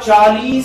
40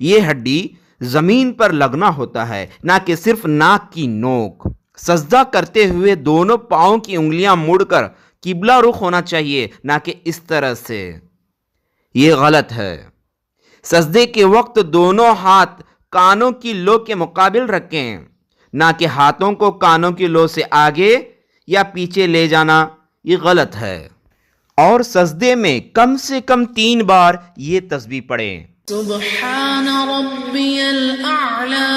یہ ہڈی زمین پر لگنا ہوتا ہے، نہ کہ صرف ناک کی نوک۔ سجدہ کرتے ہوئے دونوں پاؤں کی انگلیاں مڑ کر قبلہ رخ ہونا چاہیے، نہ کہ اس طرح سے، یہ غلط ہے۔ سجدے کے وقت دونوں ہاتھ کانوں کی لو کے مقابل رکھیں، نہ کہ ہاتھوں کو کانوں کی لو سے آگے یا پیچھے لے جانا، یہ غلط ہے۔ اور سجدے میں کم سے کم 3 بار یہ تسبیح پڑھیں۔ سبحان ربی الاعلی۔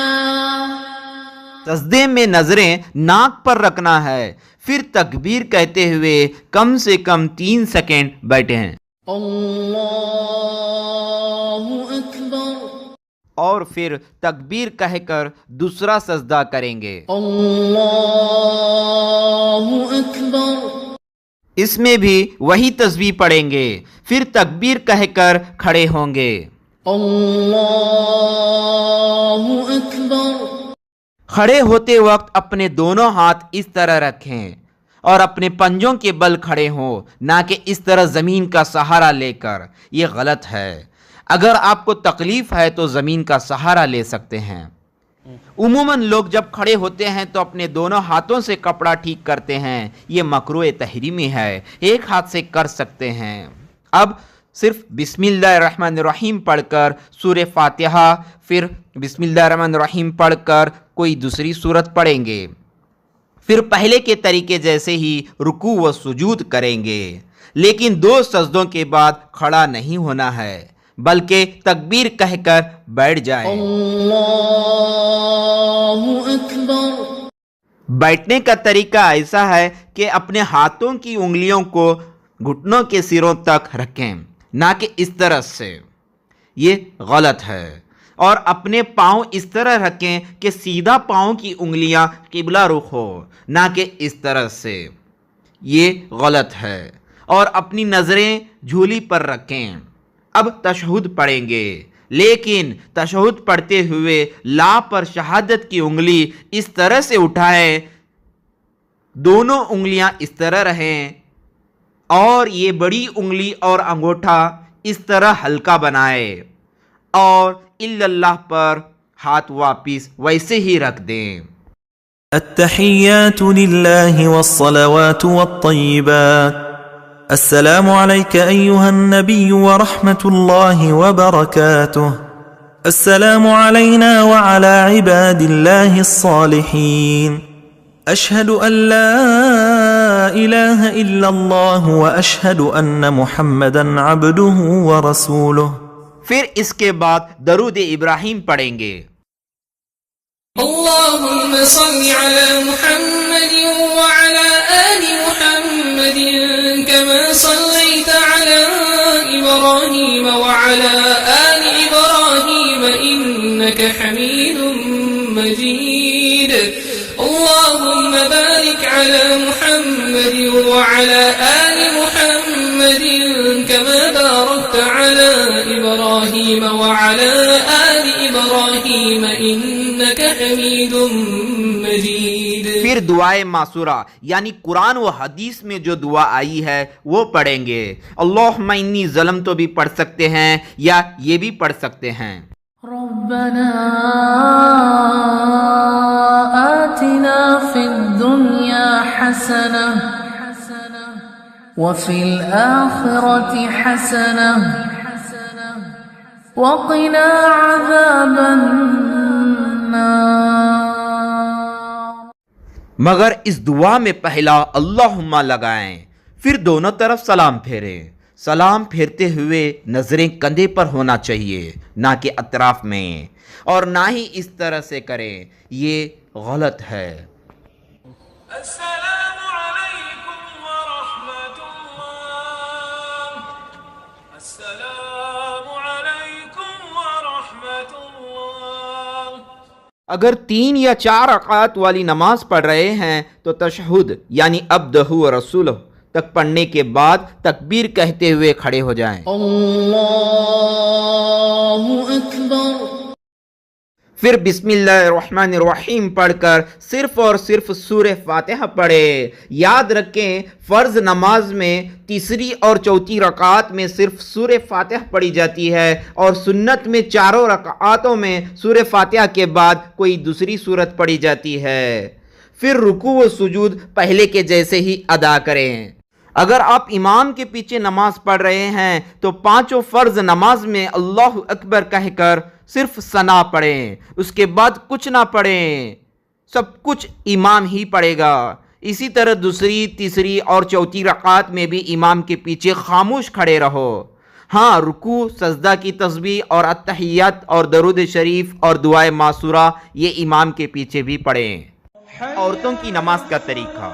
سجدے میں نظریں ناک پر رکھنا ہے، پھر تکبیر کہتے ہوئے کم سے کم 3 سیکنڈ بیٹھیں، اللہ اکبر۔ اور پھر تکبیر کہہ کر دوسرا سجدہ کریں گے۔ اللہ اکبر۔ اس میں بھی وہی تسبیح پڑھیں گے، پھر تکبیر کہہ کر کھڑے ہوں گے۔ اللہ اکبر۔ کھڑے ہوتے وقت اپنے دونوں ہاتھ اس طرح رکھیں اور اپنے پنجوں کے بل کھڑے ہوں، نہ کہ اس طرح زمین کا سہارا لے کر، یہ غلط ہے۔ اگر آپ کو تکلیف ہے تو زمین کا سہارا لے سکتے ہیں۔ عموماً لوگ جب کھڑے ہوتے ہیں تو اپنے دونوں ہاتھوں سے کپڑا ٹھیک کرتے ہیں، یہ مکروہ تحریمی ہے، ایک ہاتھ سے کر سکتے ہیں۔ اب صرف بسم اللہ الرحمن الرحیم پڑھ کر سورہ فاتحہ، پھر بسم اللہ الرحمن الرحیم پڑھ کر کوئی دوسری سورت پڑھیں گے، پھر پہلے کے طریقے جیسے ہی رکوع و سجود کریں گے، لیکن 2 سجدوں کے بعد کھڑا نہیں ہونا ہے، بلکہ تکبیر کہہ کر بیٹھ جائیں۔ اللہ اکبر۔ بیٹھنے کا طریقہ ایسا ہے کہ اپنے ہاتھوں کی انگلیوں کو گھٹنوں کے سروں تک رکھیں، نہ کہ اس طرح سے، یہ غلط ہے۔ اور اپنے پاؤں اس طرح رکھیں کہ سیدھا پاؤں کی انگلیاں قبلہ رخ ہو، نہ کہ اس طرح سے، یہ غلط ہے۔ اور اپنی نظریں جھولی پر رکھیں۔ اب تشہد پڑھیں گے، لیکن تشہد پڑھتے ہوئے لا پر شہادت کی انگلی اس طرح سے اٹھائیں، دونوں انگلیاں اس طرح رہیں، اور یہ بڑی انگلی اور انگوٹھا اس طرح ہلکا بنائے، اور الا اللہ پر ہاتھ واپس ویسے ہی رکھ دیں۔ التحيات لله والصلوات والطيبات. السلام عليك أيها النبي ورحمة الله وبركاته. السلام علينا وعلى عباد الله الصالحين. أشهد أن لا إله إلا الله وأشهد أن محمدا عبده ورسوله. پھر اس کے بعد درود ابراہیم پڑھیں گے۔ اللهم صل على محمد وعلى آل محمد كما صليت على إبراهيم وعلى آل إبراهيم إنك حميد مجيد. اللهم بارك على محمد وعلى آل محمد كما باركت على إبراهيم وعلى آل إبراهيم إنك حميد مجيد. پھر دعائے معصورہ یعنی قرآن و حدیث میں جو دعا آئی ہے وہ پڑھیں گے۔ اللہم انی ظلمت بھی پڑھ سکتے ہیں یا یہ بھی پڑھ سکتے ہیں۔ ربنا آتنا في الدنيا حسنة وفي الآخرة حسنة وقنا عذاب النار. مگر اس دعا میں پہلا اللہم لگائیں، پھر دونوں طرف سلام پھیریں۔ سلام پھیرتے ہوئے نظریں کندھے پر ہونا چاہیے، نہ کہ اطراف میں، اور نہ ہی اس طرح سے کریں، یہ غلط ہے۔ السلام علیکم ورحمۃ اللہ. السلام علیکم ورحمۃ اللہ. اگر 3 یا 4 رکعات والی نماز پڑھ رہے ہیں تو تشہد یعنی عبدہ و رسولہ تک پڑھنے کے بعد تکبیر کہتے ہوئے کھڑے ہو جائیں۔ اللہ اکبر. پھر بسم اللہ الرحمن الرحیم پڑھ کر صرف اور صرف سورہ فاتحہ پڑھے۔ یاد رکھیں فرض نماز میں تیسری اور چوتھی رکعات میں صرف سورہ فاتحہ پڑھی جاتی ہے، اور سنت میں چاروں رکعاتوں میں سورہ فاتحہ کے بعد کوئی دوسری سورت پڑھی جاتی ہے۔ پھر رکوع و سجود پہلے کے جیسے ہی ادا کریں۔ اگر آپ امام کے پیچھے نماز پڑھ رہے ہیں تو پانچوں فرض نماز میں اللہ اکبر کہہ کر صرف ثنا پڑھیں، اس کے بعد کچھ نہ پڑھیں، سب کچھ امام ہی پڑھے گا۔ اسی طرح دوسری، تیسری اور چوتھی رکعات میں بھی امام کے پیچھے خاموش کھڑے رہو۔ ہاں، رکوع، سجدہ کی تسبیح اور التحیات اور درود شریف اور دعائے معصورہ یہ امام کے پیچھے بھی پڑھیں۔ عورتوں کی نماز کا طریقہ۔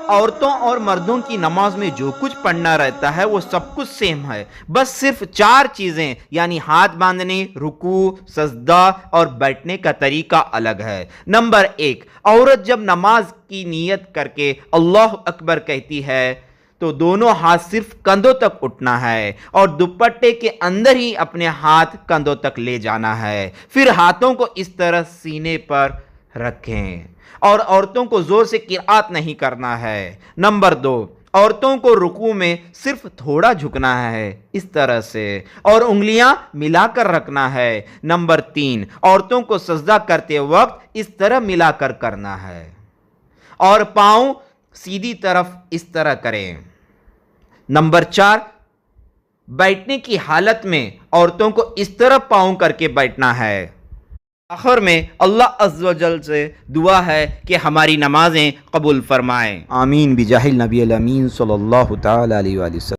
عورتوں اور مردوں کی نماز میں جو کچھ پڑھنا رہتا ہے وہ سب کچھ سیم ہے، بس صرف 4 چیزیں یعنی ہاتھ باندھنے، رکوع، سجدہ اور بیٹھنے کا طریقہ الگ ہے۔ نمبر 1، عورت جب نماز کی نیت کر کے اللہ اکبر کہتی ہے تو دونوں ہاتھ صرف کندھوں تک اٹھنا ہے اور دوپٹے کے اندر ہی اپنے ہاتھ کندھوں تک لے جانا ہے، پھر ہاتھوں کو اس طرح سینے پر رکھیں اور عورتوں کو زور سے قرات نہیں کرنا ہے۔ نمبر 2، عورتوں کو رکوع میں صرف تھوڑا جھکنا ہے اس طرح سے اور انگلیاں ملا کر رکھنا ہے۔ نمبر 3، عورتوں کو سجدہ کرتے وقت اس طرح ملا کر کرنا ہے اور پاؤں سیدھی طرف اس طرح کریں۔ نمبر 4، بیٹھنے کی حالت میں عورتوں کو اس طرح پاؤں کر کے بیٹھنا ہے۔ آخر میں اللہ عز و جل سے دعا ہے کہ ہماری نمازیں قبول فرمائیں۔ آمین بجاہ النبی الامین صلی اللہ تعالی علیہ وآلہ وسلم۔